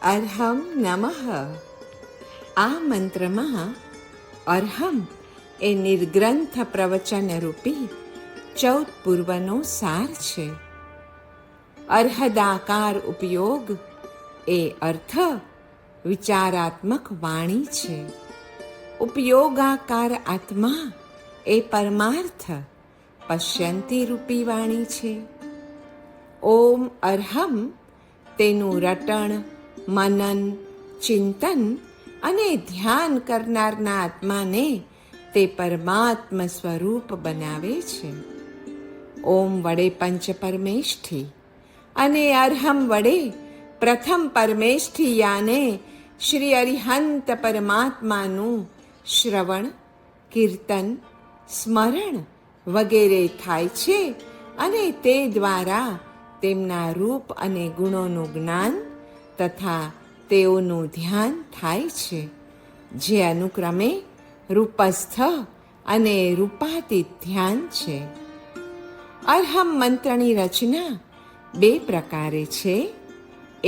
અર્હમ નમઃ. આ મંત્રમાં અર્હમ એ નિર્ગ્રંથ પ્રવચન રૂપી 14 પૂર્વનો સાર છે. અર્હદાકાર ઉપયોગ એ અર્થ વિચારાત્મક વાણી છે. ઉપયોગાકાર આત્મા એ પરમાર્થ પશ્યંતી રૂપી વાણી છે. ઓમ અર્હમ તેનું રટણ, મનન, ચિંતન અને ધ્યાન કરનારના આત્માને તે પરમાત્મ સ્વરૂપ બનાવે છે. ઓમ વડે પંચ પરમેષ્ઠી અને અર્હમ વડે પ્રથમ પરમેષ્ઠી યાને શ્રી અરિહંત પરમાત્માનું શ્રવણ, કીર્તન, સ્મરણ વગેરે થાય છે અને તે દ્વારા તેમના રૂપ અને ગુણોનું જ્ઞાન તથા તેઓનું ધ્યાન થાય છે, જે અનુક્રમે રૂપસ્થ અને રૂપાતીત ધ્યાન છે. અર્હમ મંત્રની રચના 2 પ્રકારે છે.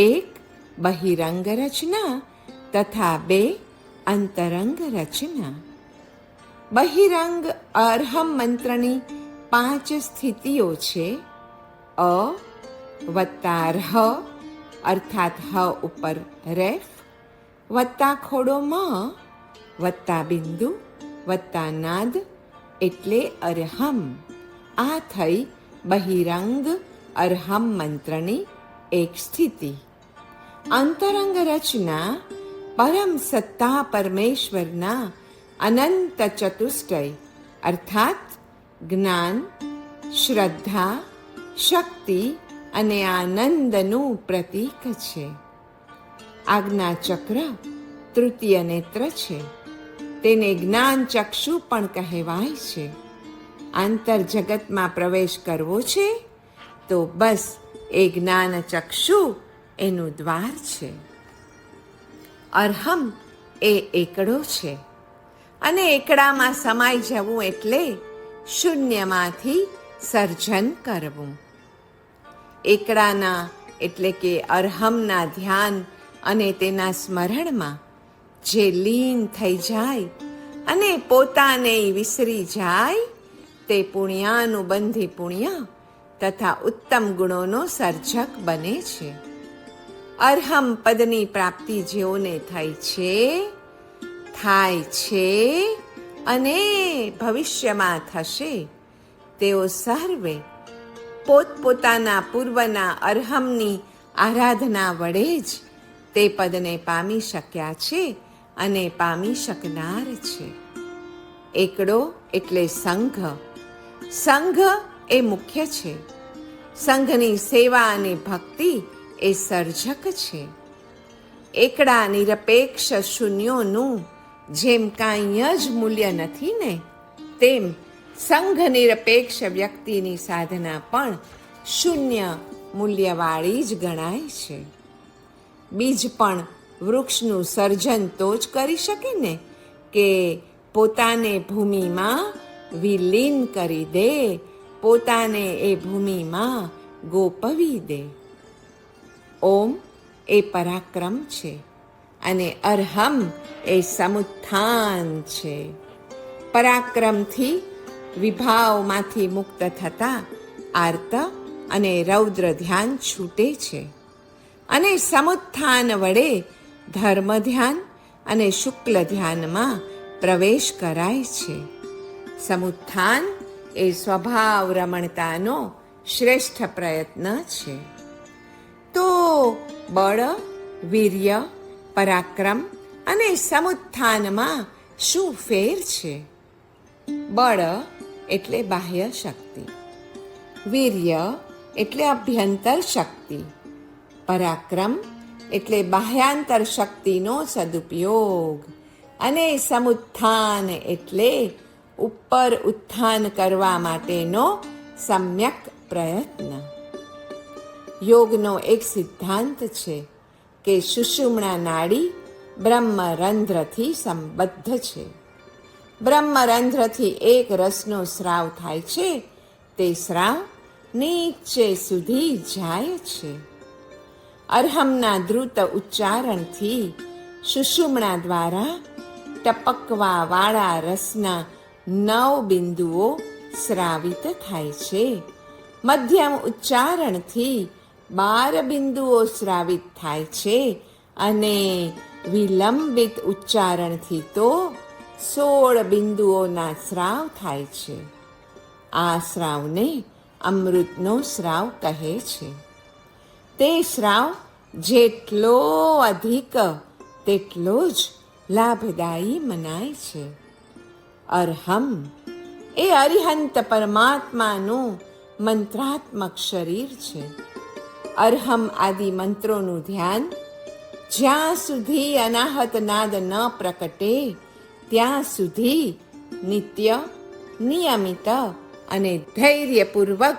એક બહિરંગ રચના તથા 2 અંતરંગ રચના. બહિરંગ અર્હમ મંત્રની 5 સ્થિતિઓ છે. અ વત્તા હ અર્થાત હ ઉપર રેફ, વત્તા ખોડો મ, વત્તા બિંદુ, વત્તા નાદ એટલે અર્હમ. આ થઈ બહિરંગ અર્હમ મંત્રની એક સ્થિતિ. અંતરંગ રચના પરમ સત્તા પરમેશ્વરના અનંત ચતુષ્ટય અર્થાત જ્ઞાન, શ્રદ્ધા, શક્તિ અને આનંદનું પ્રતીક છે. આજ્ઞા ચક્ર તૃતીય નેત્ર છે. તેને જ્ઞાન ચક્ષુ પણ કહેવાય છે. આંતર જગતમાં પ્રવેશ કરવો છે તો બસ એ જ્ઞાન ચક્ષુ એનું દ્વાર છે. અર્હમ એ એકડો છે અને એકડામાં સમાઈ જવું એટલે શૂન્યમાંથી સર્જન કરવું. એકડાના એટલે કે અર્હમના ધ્યાન અને તેના સ્મરણમાં જે લીન થઈ જાય અને પોતાને વિસરી જાય તે પુણ્યાનુબંધી પુણ્ય તથા ઉત્તમ ગુણોનો સર્જક બને છે. અર્હમ પદની પ્રાપ્તિ જેઓને થઈ છે, થાય છે અને ભવિષ્યમાં થશે તેઓ સર્વે પોતપોતાના પૂર્વના અર્હમની આરાધના વડે જ તે પદને પામી શક્યા છે અને પામી શકનાર છે. એકડો એટલે સંઘ. સંઘ એ મુખ્ય છે. સંઘની સેવા અને ભક્તિ એ સર્જક છે. એકડા નિરપેક્ષ શૂન્યોનું જેમ કાંઈ જ મૂલ્ય નથી ને, તેમ સંઘ નિરપેક્ષ વ્યક્તિની સાધના પણ શૂન્ય મૂલ્યવાળી જ ગણાય છે. બીજ પણ વૃક્ષનું સર્જન તો જ કરી શકે ને કે પોતાને ભૂમિમાં વિલીન કરી દે, પોતાને એ ભૂમિમાં ગોપવી દે. ઓમ એ પરાક્રમ છે અને અર્હમ એ સમુત્થાન છે. પરાક્રમથી વિભાવમાંથી મુક્ત થતા આર્ત અને રૌદ્ર ધ્યાન છૂટે છે અને સમુત્થાન વડે ધર્મ ધ્યાન અને શુક્લ ધ્યાનમાં પ્રવેશ કરાય છે. સમુત્થાન એ સ્વભાવ રમણતાનો શ્રેષ્ઠ પ્રયત્ન છે. તો બળ, વીર્ય, પરાક્રમ અને સમુત્થાનમાં શું ફેર છે? બળ એટલે બાહ્ય શક્તિ, વીર્ય એટલે અભ્યંતર શક્તિ, પરાક્રમ એટલે બાહ્યાંતર શક્તિનો સદુપયોગ અને સમુત્થાન એટલે ઉપર ઉત્થાન કરવા માટેનો સમ્યક પ્રયત્ન. યોગનો એક સિદ્ધાંત છે કે સુષુમ્ણા નાડી બ્રહ્મરંધ્રથી સંબદ્ધ છે. બ્રહ્મરંધ્રથી એક રસનો સ્રાવ થાય છે. તે સ્રાવ નીચે સુધી જાય છે. અરહમના દ્રુત ઉચ્ચારણથી સુષુમ્ણા દ્વારા ટપકવા વાળા રસના 9 બિંદુઓ સ્રાવિત થાય છે. મધ્યમ ઉચ્ચારણથી 12 બિંદુઓ સ્રાવિત થાય છે અને વિલંબિત ઉચ્ચારણથી તો 16 બિંદુઓના સ્રાવ થાય છે. આ સ્રાવને અમૃતનો સ્રાવ કહે છે. તે સ્રાવ જેટલો અધિક તેટલો જ લાભદાયી મનાય છે. અરહમ એ અરિહંત પરમાત્માનું મંત્રાત્મક શરીર છે. અરહમ આદિ મંત્રોનું ધ્યાન જ્યાં સુધી અનાહત નાદ ન પ્રકટે ત્યાં સુધી નિત્ય, નિયમિત અને ધૈર્યપૂર્વક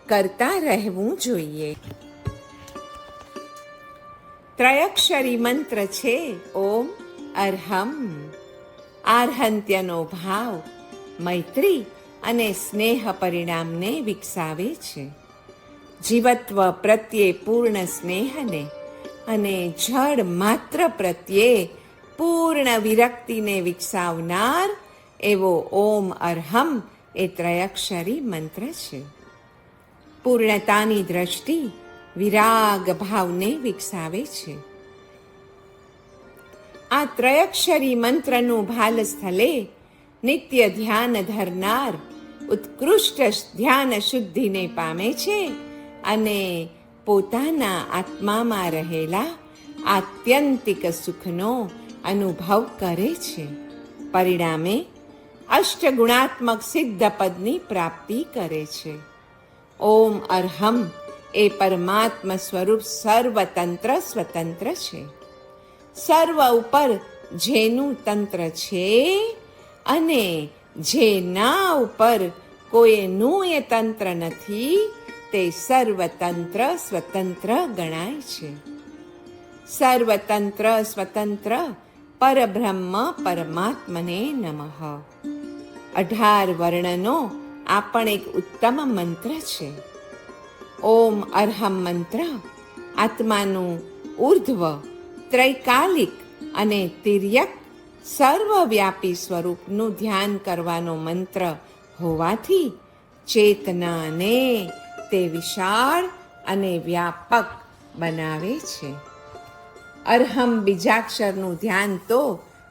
કરતા રહેવું જોઈએ. ત્રયક્ષરી મંત્ર છે ઓમ અરહમ. આર્હંત્યનો ભાવ મૈત્રી અને સ્નેહ પરિણામને વિકસાવે છે. જીવત્વ પ્રત્યે પૂર્ણ સ્નેહને અને જળ માત્ર પ્રત્યે પૂર્ણ વિરક્તિને વિકસાવનાર એવો ઓમ અરહમ એ ત્રયક્ષરી મંત્ર છે. પૂર્ણતાની દ્રષ્ટિ વિરાગ ભાવને વિકસાવે છે. આ ત્રયક્ષરી મંત્રનું ભાલ સ્થલે નિત્ય ધ્યાન ધરનાર ઉત્કૃષ્ટ ધ્યાન શુદ્ધિને પામે છે અને પોતાના આત્મામાં રહેલા આત્યંતિક સુખનો અનુભવ કરે છે. પરિણામે અષ્ટગુણાત્મક સિદ્ધ પદની પ્રાપ્તિ કરે છે. ઓમ અરહમ એ પરમાત્મ સ્વરૂપ સર્વતંત્ર સ્વતંત્ર છે. સર્વ ઉપર જેનું તંત્ર છે અને જેના ઉપર કોઈનું એ તંત્ર નથી તે સર્વતંત્ર સ્વતંત્ર ગણાય છે. સર્વતંત્ર સ્વતંત્ર પરબ્રહ્મ પરમાત્મને નમઃ. 18 વર્ણનો આ પણ એક ઉત્તમ મંત્ર છે. ઓમ અરહમ મંત્ર આત્માનું ઉર્ધ્વ, ત્રૈકાલિક અને તિર્યક સર્વવ્યાપી સ્વરૂપનું ધ્યાન કરવાનો મંત્ર હોવાથી ચેતનાને તે વિશાળ અને વ્યાપક બનાવે છે. અરહમ બીજાક્ષરનું ધ્યાન તો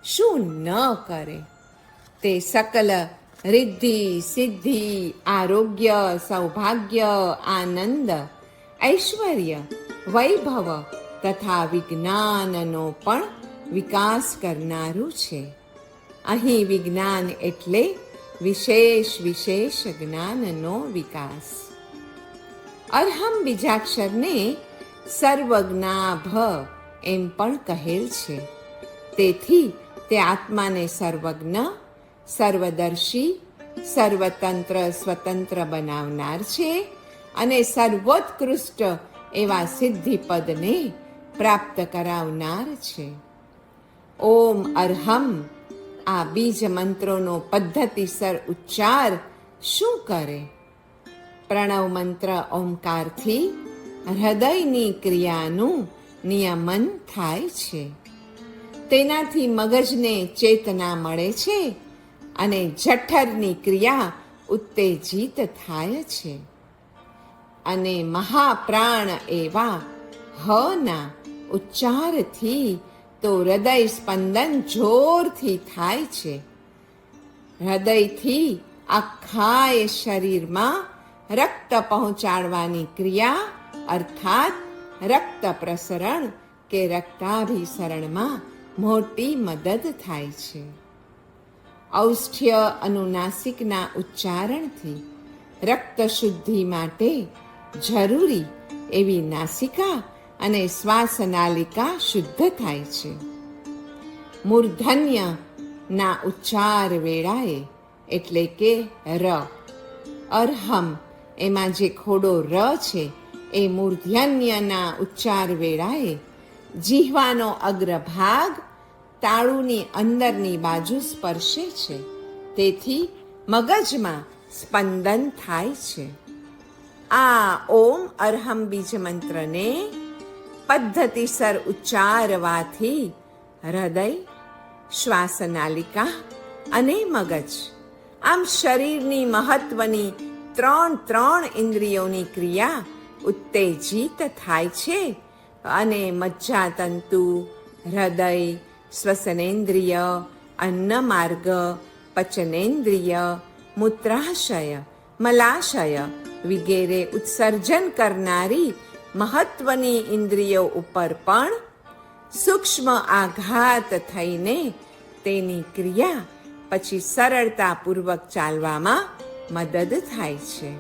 શું ન કરે? તે સકલ રિદ્ધિ, સિદ્ધિ, આરોગ્ય, સૌભાગ્ય, આનંદ, ઐશ્વર્ય, વૈભવ તથા વિજ્ઞાનનો પણ વિકાસ કરનારું છે. અહીં વિજ્ઞાન એટલે વિશેષ જ્ઞાનનો વિકાસ. અરહમ બીજાક્ષરને સર્વજ્ઞાભ એમ પણ કહેલ છે. તેથી તે આત્માને સર્વજ્ઞ, સર્વદર્શી, સર્વતંત્ર સ્વતંત્ર બનાવનાર છે અને સર્વોત્કૃષ્ટ એવા સિદ્ધિપદને પ્રાપ્ત કરાવનાર છે. ઓમ અરહમ આ બીજ મંત્રોનો પદ્ધતિસર ઉચ્ચાર શું કરે? પ્રણવ મંત્ર ઓમકારથી હૃદયની ક્રિયાનું નિયમન થાય છે. તેનાથી મગજને ચેતના મળે છે અને જઠરની ક્રિયા ઉત્તેજિત થાય છે અને મહાપ્રાણ એવા હના ઉચ્ચારથી તો હૃદય સ્પંદન જોરથી થાય છે. હૃદયથી આખાય શરીરમાં રક્ત પહોંચાડવાની ક્રિયા અર્થાત રક્ત પ્રસરણ કે રક્તાભિસરણમાં મોટી મદદ થાય છે. ઔષ્ઠ્ય અનુનાસિકના ઉચ્ચારણથી રક્ત શુદ્ધિ માટે જરૂરી એવી નાસિકા અને શ્વાસનાલિકા શુદ્ધ થાય છે. મૂર્ધન્ય ના ઉચ્ચાર વેળાએ એટલે કે ર, અરહમ એમાં જે ખોડો ર છે એ મૂર્ધન્યના ઉચ્ચાર વેળાએ જીહવાનો અગ્રભાગ તાળુની અંદરની બાજુ સ્પર્શે છે. તેથી મગજમાં સ્પંદન થાય છે. આ ઓમ અરહમ બીજ મંત્રને પદ્ધતિસર ઉચ્ચારવાથી હૃદય, શ્વાસનાલિકા અને મગજ, આમ શરીરની મહત્વની ત્રણ ઇન્દ્રિયોની ક્રિયા ઉત્તેજિત થાય છે અને મજ્જાતંતુ, હૃદય, શ્વસનેન્દ્રિય, અન્નમાર્ગ, પચનેન્દ્રિય, મૂત્રાશય, મલાશય વગેરે ઉત્સર્જન કરનારી મહત્વની ઇન્દ્રિયો ઉપર પણ સૂક્ષ્મ આઘાત થઈને તેની ક્રિયા પછી સરળતાપૂર્વક ચાલવામાં મદદ થાય છે.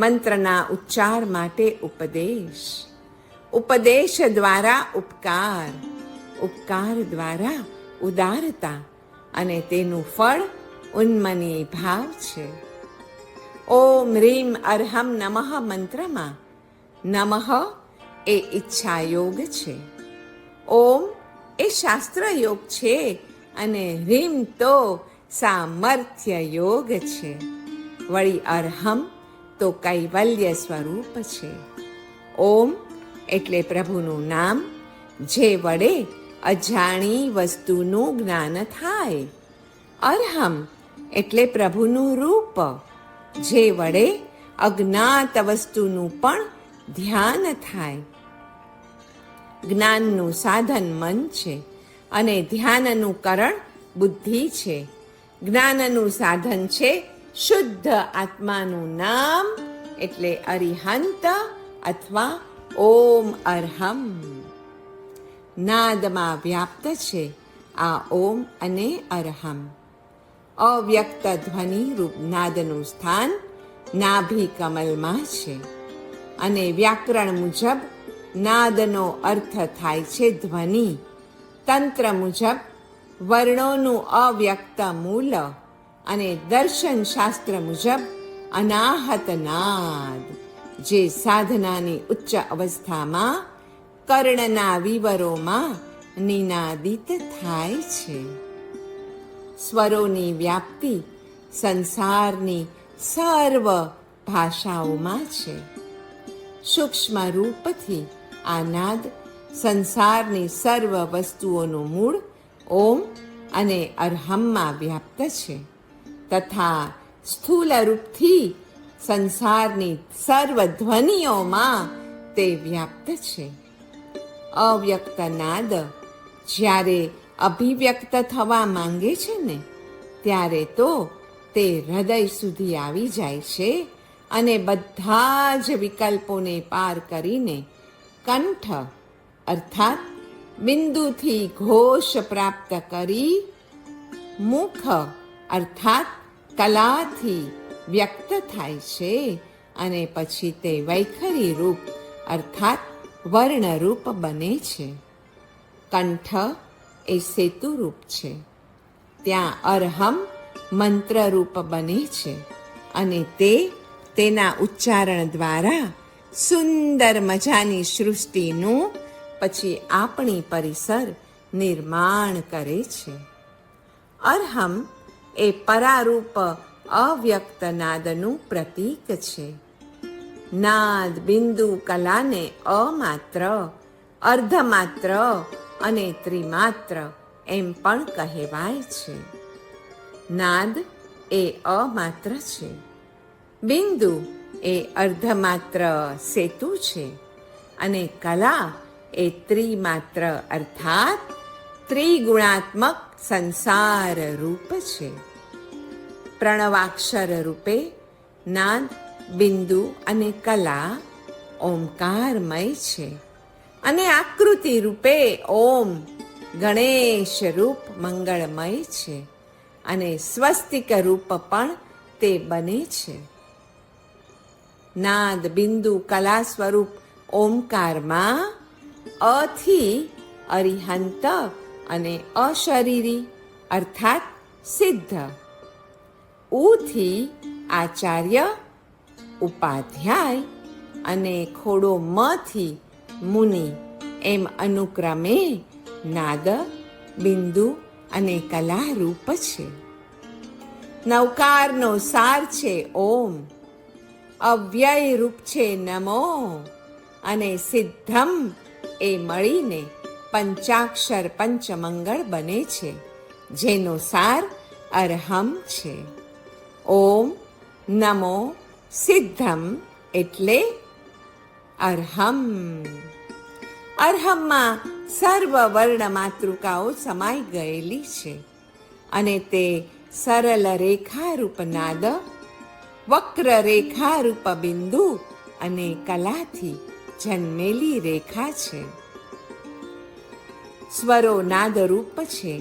મંત્રના ઉચ્ચાર માટે ઉપદેશ, ઉપદેશ દ્વારા ઉપકાર, ઉપકાર દ્વારા ઉદારતા અને તેનું ફળ ઉન્મની ભાવ છે. ઓમ રીમ અર્હમ નમઃ મંત્રમાં નમઃ એ ઈચ્છા યોગ છે, ઓમ એ શાસ્ત્ર યોગ છે અને રીમ તો સામર્થ્ય યોગ છે. વળી અર્હમ તો કૈવલ્ય સ્વરૂપ છે. ઓમ એટલે પ્રભુનું નામ, જે વડે અજાણી વસ્તુનું જ્ઞાન થાય. અર્હમ એટલે પ્રભુનું રૂપ, જે વડે અજ્ઞાત વસ્તુનું પણ ધ્યાન થાય. જ્ઞાનનું સાધન મન છે અને ધ્યાનનું કરણ બુદ્ધિ છે. જ્ઞાનનું સાધન છે શુદ્ધ આત્માનું નામ, એટલે અરિહંત અથવા ઓમ અર્હમ. નાદમાં વ્યાપ્ત છે આ ઓમ અને અર્હમ. અવ્યક્ત ધ્વનિ રૂપ નાદનું સ્થાન નાભિ કમલમાં છે અને વ્યાકરણ મુજબ નાદનો અર્થ થાય છે ધ્વનિ. તંત્ર મુજબ વર્ણોનું અવ્યક્ત મૂલ અને દર્શન શાસ્ત્ર મુજબ અનાહત નાદ, જે સાધનાની ઉચ્ચ અવસ્થામાં કર્ણના વિવરોમાં નિનાદિત થાય છે. સ્વરોની વ્યાપ્તિ સંસારની સર્વ ભાષાઓમાં છે. સૂક્ષ્મ રૂપથી આ નાદ સંસારની સર્વ વસ્તુઓનું મૂળ ઓમ અને અર્હમમાં વ્યાપ્ત છે, તથા સ્થૂલ રૂપથી સંસારની સર્વ ધ્વનિઓમાં તે વ્યાપ્ત છે. અવ્યક્ત નાદ જ્યારે અભિવ્યક્ત થવા માંગે છે ને, ત્યારે તો તે હૃદય સુધી આવી જાય છે અને બધા જ વિકલ્પોને પાર કરીને કંઠ અર્થાત બિંદુથી ઘોષ પ્રાપ્ત કરી મુખ અર્થાત કલાથી વ્યક્ત થાય છે અને પછી તે વૈખરી રૂપ અર્થાત વર્ણરૂપ બને છે. કંઠ એ સેતુરૂપ છે, ત્યાં અર્હમ મંત્રરૂપ બને છે અને તે તેના ઉચ્ચારણ દ્વારા સુંદર મજાની સૃષ્ટિનું પછી આપણી પરિસર નિર્માણ કરે છે. અર્હમ એ પરારૂપ અવ્યક્ત નાદનું પ્રતીક છે. નાદ બિંદુ કલાને અમાત્ર, અર્ધમાત્ર અને ત્રિમાત્ર એમ પણ કહેવાય છે. નાદ એ અમાત્ર છે, બિંદુ એ અર્ધમાત્ર સેતુ છે અને કલા એ ત્રિમાત્ર અર્થાત ત્રિગુણાત્મક સંસાર રૂપ છે. પ્રણવાક્ષર રૂપે નાદ, બિંદુ અને કલા ઓમકારમય છે અને આકૃતિ રૂપે ઓમ ગણેશ રૂપ મંગળમય છે અને સ્વસ્તિક રૂપ પણ તે બને છે. નાદ બિંદુ કલા સ્વરૂપ ઓમકારમાં અથી અરિહંત અને અશરીરી અર્થાત સિદ્ધ, ઉથી આચાર્ય ઉપાધ્યાય અને ખોડો મથી મુનિ એમ અનુક્રમે નાદ, બિંદુ અને કલા રૂપ છે. નવકારનો સાર છે ઓમ, અવ્યય રૂપ છે નમો અને સિદ્ધમ એ મળીને પંચાક્ષર પંચમંગળ બને છે, જેનો સાર અરહમ છે. ઓમ નમો સિદ્ધમ એટલે અરહમ. અરહમમાં સર્વ વર્ણ માતૃકાઓ સમાઈ ગયેલી છે અને તે સરળ રેખારૂપ નાદ, વક્ર રેખારૂપ બિંદુ અને કલાથી જન્મેલી રેખા છે. સ્વરો નાદરૂપ છે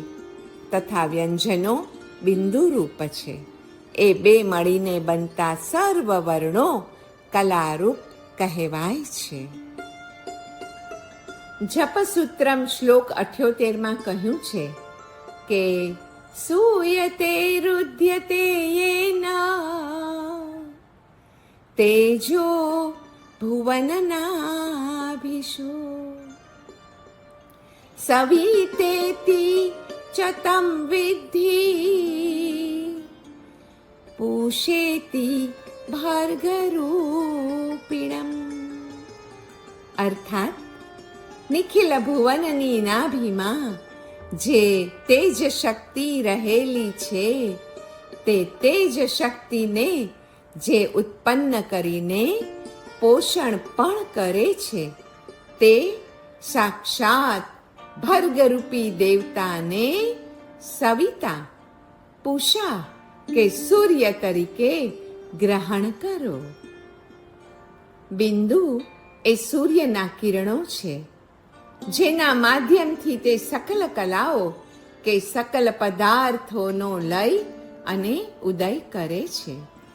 તથા વ્યંજનો બિંદુરૂપ છે. એ બે મળીને બનતા સર્વ વર્ણો કલારૂપ કહેવાય છે. જપસૂત્રમ શ્લોક 78માં કહ્યું છે કે સૂયતે રુધ્યતે યેન તેજો ભુવનનાભિષુ સવિતેતિ ચ તમ વિદ્ધિ પૂષેતિ ભાર્ગરૂપિણમ. અર્થાત નિખિલ ભુવનની નાભીમાં જે તેજ શક્તિ રહેલી છે તે તેજ શક્તિને જે ઉત્પન્ન કરીને પોષણ પણ કરે છે તે સાક્ષાત ભર્ગરૂપી દેવતાને સવિતા, પૂષા કે સૂર્ય તરીકે ગ્રહણ કરો. બિંદુ એ સૂર્યના કિરણો છે, જેના માધ્યમથી તે સકલ કલાઓ કે સકલ પદાર્થોનો લય અને ઉદય કરે છે.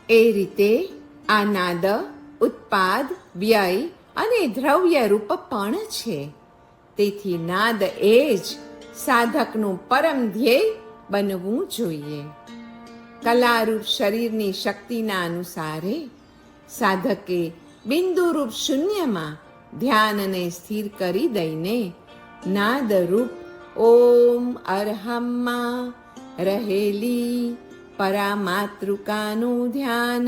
એ રીતે આ નાદ ઉત્પાદ, વ્યય અને દ્રવ્ય રૂપ પણ છે. તેથી નાદ એ જ સાધકનું પરમ ધ્યેય બનવું જોઈએ. કલારૂપ શરીરની શક્તિના અનુસારે સાધકે બિંદુરૂપ શૂન્યમાં ધ્યાનને સ્થિર કરી દઈને નાદરૂપ ઓમ અરહમમાં રહેલી પરામાતૃકાનું ધ્યાન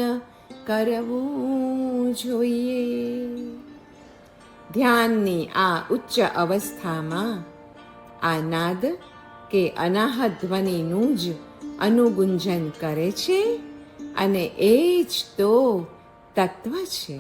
કરવું જોઈએ. ધ્યાનની આ ઉચ્ચ અવસ્થામાં આ નાદ કે અનાહત ધ્વનિનું જ અનુગુંજન કરે છે અને એ જ તો તત્વ છે.